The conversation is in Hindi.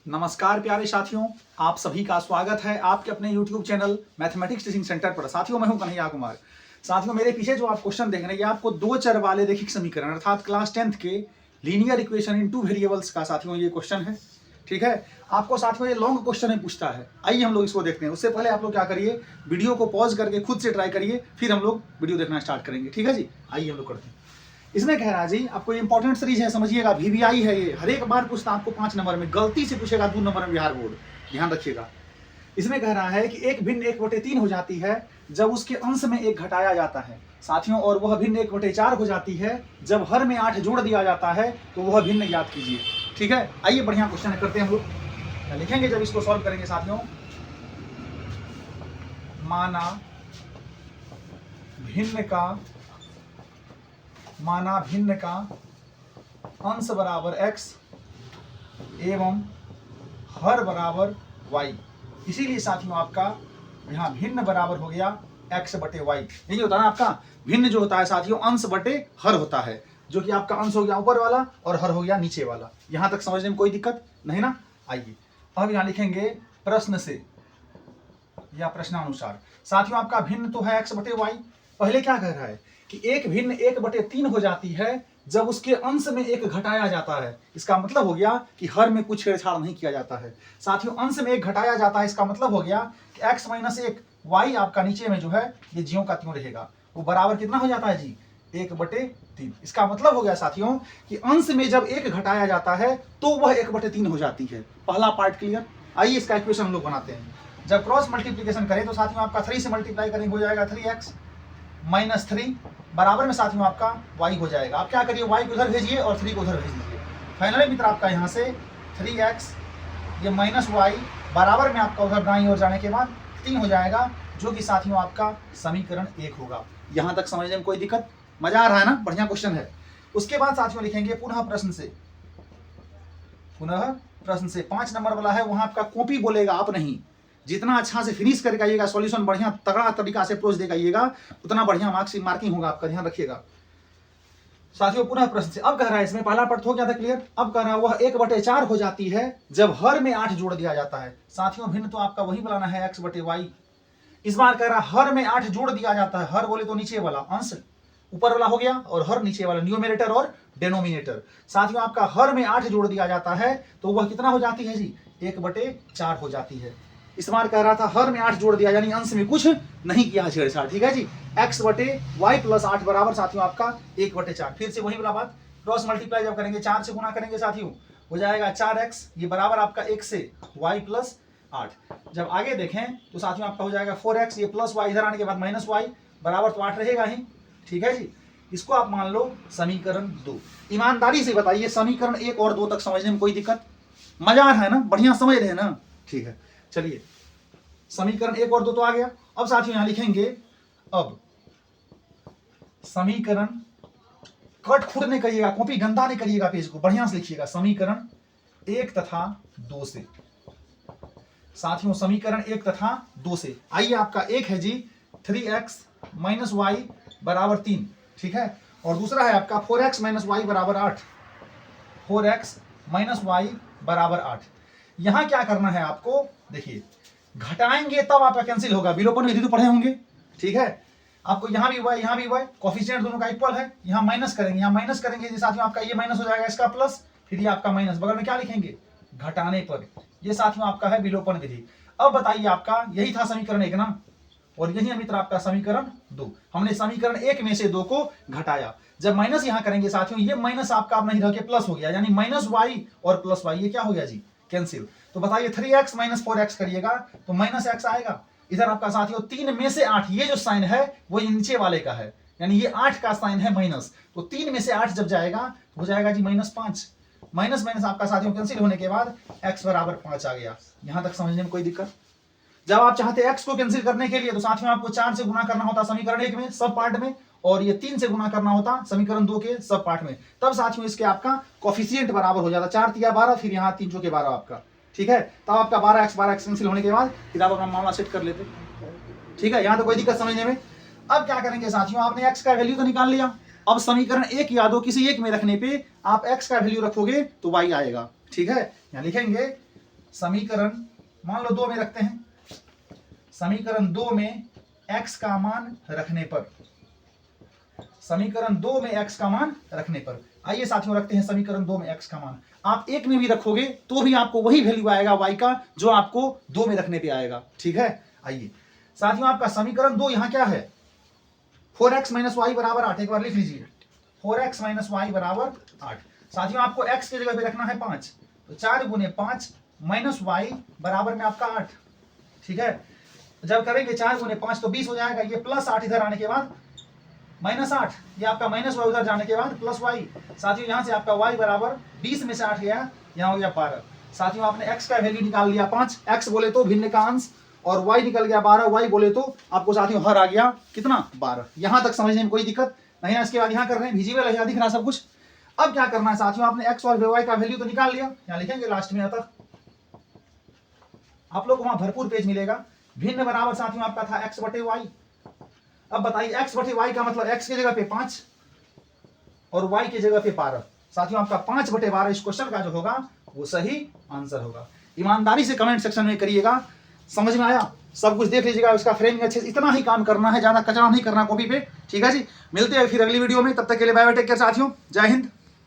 नमस्कार प्यारे साथियों, आप सभी का स्वागत है आपके अपने YouTube channel mathematics teaching centre पर। साथियों, मैं हूं कन्हैया कुमार। साथियों, मेरे पीछे जो आप क्वेश्चन देख रहे हैं, ये आपको दो चर वाले रैखिक समीकरण अर्थात क्लास 10th के linear equation in two variables का साथियों ये क्वेश्चन है। ठीक है, आपको साथियों ये लॉन्ग क्वेश्चन में पूछता है। आइए हम लोग इसको देखते हैं। उससे पहले आप लोग क्या करिए, वीडियो को पॉज करके खुद से ट्राई करिए, फिर हम लोग वीडियो देखना स्टार्ट करेंगे। ठीक है जी, आइए हम लोग करते हैं। इसमें कह रहा है जी, आपको इंपॉर्टेंट सीरीज है, समझिएगा। VVI है ये, हर एक बार पूछता आपको 5 नंबर में, गलती से पूछेगा 2 नंबर में बिहार बोर्ड, ध्यान रखिएगा। इसमें कह रहा है कि एक भिन्न 1/3 हो जाती है जब उसके अंश में 1 घटाया जाता है साथियों, और वह भिन्न 1/4 हो जाती है जब हर में 8 जोड़ दिया जाता है, तो वह भिन्न याद कीजिए। ठीक है, आइए बढ़िया क्वेश्चन करते हैं हम लोग। लिखेंगे जब इसको सॉल्व करेंगे साथियों, माना भिन्न का अंश बराबर x एवं हर बराबर y। इसीलिए साथियों आपका यहाँ भिन्न बराबर हो गया x बटे y। यही होता है ना आपका भिन्न, जो होता है साथियों अंश बटे हर होता है, जो कि आपका अंश हो गया ऊपर वाला और हर हो गया नीचे वाला। यहां तक समझने में कोई दिक्कत नहीं ना। आइए अब यहाँ लिखेंगे प्रश्न से या प्रश्नानुसार। साथियों आपका भिन्न तो है x बटे y। पहले क्या कह रहा है कि एक भिन्न 1/3 हो जाती है जब उसके अंश में 1 घटाया जाता है। इसका मतलब हो गया कि हर में कुछ छेड़छाड़ नहीं किया जाता है। साथियों अंश में 1 घटाया जाता है, इसका मतलब हो गया कि x - 1 y आपका नीचे में जो है ये ज्यों का त्यों रहेगा। वो बराबर कितना हो जाता है जी, 1/3। इसका मतलब हो गया साथियों कि अंश में जब 1 घटाया जाता है तो वह 1/3 हो जाती है। पहला पार्ट क्लियर। आइए इसका इक्वेशन हम लोग बनाते हैं। जब क्रॉस मल्टीप्लीकेशन करें तो साथियों आपका 3 से मल्टीप्लाई करेंगे, हो जाएगा 3x - 3 बराबर में साथियों आपका y हो जाएगा। आप क्या करिए, y को उधर भेजिए और 3 को उधर भेज दीजिए। फाइनली मित्र आपका यहाँ से 3x ये -y बराबर में आपका उधर दाईं ओर जाने के बाद 3 हो जाएगा, जो कि साथियों आपका समीकरण 1 होगा। यहाँ तक समझने में कोई दिक्कत, मजा आ रहा है ना, बढ़िया क्वेश्चन है। उसके बाद साथियों लिखेंगे पुनः प्रश्न से 5 नंबर वाला है, वहां आपका कॉपी बोलेगा, आप नहीं। जितना अच्छा से फिनिश करके आइएगा, सॉल्यूशन बढ़िया तगड़ा तरीका से अप्रोच देकर आइएगा, उतना बढ़िया मार्किंग होगा आपका, ध्यान रखिएगा साथियों। पुनः प्रश्न से अब कह रहा है, इसमें पहला पार्ट हो गया था क्लियर। अब कह रहा है वह 1/4 हो जाती है जब हर में 8 जोड़ दिया जाता है। साथियों भिन्न तो आपका वही बनाना है x बटे y। इस बार कह रहा है हर में 8 जोड़ दिया जाता है। हर बोले तो नीचे वाला, अंश ऊपर वाला हो गया और हर नीचे वाला, न्यूमरेटर और डेनोमिनेटर। साथियों आपका हर में 8 जोड़ दिया जाता है तो वह कितना हो जाती है जी, 1/4 हो जाती है। इस बार कह रहा था हर में 8 जोड़ दिया, यानी अंश में कुछ नहीं किया छेड़छाड़। ठीक है जी, x बटे y प्लस 8 बराबर साथियों आपका 1/4। फिर से वही वाला बात, क्रॉस मल्टीप्लाई जब करेंगे 4 से गुना करेंगे साथियों, हो जाएगा 4x ये बराबर आपका 1 से y प्लस 8। जब आगे देखें तो साथियों आपका हो जाएगा 4x ये प्लस y, इधर आने के बाद -y बराबर तो 8 रहेगा ही। ठीक है जी, इसको आप मान लो समीकरण 2। ईमानदारी से बताइए समीकरण 1 और 2 तक समझने में कोई दिक्कत, मजा आ रहा है ना, बढ़िया समझ रहे हैं ना। ठीक है, चलिए समीकरण 1 और 2 तो आ गया। अब साथियों यहां लिखेंगे, अब समीकरण कट खुद नहीं करिएगा, कॉपी गंदा नहीं करिएगा, पेज को बढ़िया से लिखिएगा। समीकरण 1 तथा 2 से साथियों, समीकरण 1 तथा 2 से। आइए आपका एक है जी 3x - y बराबर 3। ठीक है, और दूसरा है आपका 4x - y बराबर 8। 4x - y बराबर 8। यहां क्या करना है आपको, देखिए घटाएंगे तब आपका कैंसिल होगा, विलोपन विधि तो पढ़े होंगे। ठीक है, आपको यहां भी y यहां भी y, कोफिशिएंट दोनों का इक्वल है। यहां माइनस करेंगे, यहां माइनस करेंगे साथियों आपका ये माइनस हो जाएगा, इसका प्लस, फिर ये आपका माइनस, बगल में क्या लिखेंगे, घटाने पर। ये साथियों आपका है विलोपन विधि। अब बताइए आपका यही था समीकरण 1 ना, और यही मित्र आपका समीकरण 2। हमने समीकरण 1 में से 2 को घटाया। जब माइनस यहां करेंगे साथियों, ये माइनस आपका अब नहीं रह के प्लस हो गया, यानी -y और +y ये क्या हो गया जी, कैंसिल। तो बताइए 3x - 4x करिएगा तो -x आएगा। इधर आपका साथियों 3 में से 8, ये जो साइन है वो नीचे वाले का है, यानी ये 8 का साइन है माइनस, तो 3 में से 8 जब जाएगा तो हो जाएगा जी -5। माइनस माइनस आपका साथियों कैंसिल होने के बाद x बराबर 5 आ गया। यहां तक समझने में कोई दिक्कत। जब आप चाहते हैं x को कैंसिल करने के लिए तो साथियों आपको 4 से गुना करना होता समीकरण 1 में सब पार्ट में, और ये 3 से गुना करना होता समीकरण 2 के सब पार्ट में। तब साथियों इसके आपका कोफिशिएंट बराबर हो जाता, 4 तिया 12, फिर यहाँ 3 चौके 12 आपका। ठीक है, तब आपका 12x कैंसिल होने के बाद फिर आप अपना मामला सेट कर लेते। ठीक है, यहाँ तो कोई दिक्कत समझने में। अब क्या करेंगे साथियों, आपने x का वैल्यू तो निकाल लिया, अब समीकरण 1 या 2 किसी एक में रखने पे आप x का वैल्यू रखोगे तो y आएगा। ठीक है, यहाँ लिखेंगे समीकरण मान लो 2 में रखते हैं, समीकरण 2 में x का मान रखने पर, समीकरण 2 में x का मान रखने पर, आइए साथियों रखते हैं समीकरण 2 में x का मान। आप 1 में भी रखोगे तो भी आपको वही वैल्यू आएगा y का जो आपको 2 में रखने पे आएगा, ठीक है। आइए साथियों आपका समीकरण 2 यहां क्या है, 4x - y बराबर 8, एक बार लिख लीजिए 4x - y बराबर 8। साथियों आपको x की जगह पे रखना है 5, तो 4 × 5 - y बराबर में आपका 8, ठीक है। जब करेंगे 4 × 5 तो 20 हो जाएगा, ये +8 इधर आने के बाद -8, ये आपका -y उधर जाने के बाद +y। साथियों यहां से आपका y बराबर 20 में से 8 गया, यहां हो गया 12। साथियों आपने x का वैल्यू निकाल लिया 5, x बोले तो भिन्न का अंश, और y निकल गया 12, y बोले तो आपको साथियों हर आ गया कितना 12। यहां तक समझने में कोई दिक्कत नहीं है। इसके बाद यहां कर रहे हैं विजिबल है, दिख रहा सब कुछ। अब क्या करना है साथियों, आपने x और y का वैल्यू तो निकाल लिया, यहां लिखेंगे लास्ट में, अतः आप लोग को वहां भरपूर पेज मिलेगा। भिन्न बराबर साथियों आपका था x बटे y। अब बताइए x बटे y का मतलब x की जगह पे 5 और y की जगह पे 12। साथियों आपका 5 बटे 12 इस क्वेश्चन का जो होगा वो सही आंसर होगा। ईमानदारी से कमेंट सेक्शन में करिएगा, समझ में आया, सब कुछ देख लीजिएगा, उसका फ्रेमिंग अच्छे से, इतना ही काम करना है, ज्यादा कचरा नहीं करना कॉपी पे, ठीक है जी। मिलते हैं फिर अगली वीडियो में, तब तक के लिए बाय बाय, टेक केयर साथियों, जय हिंद।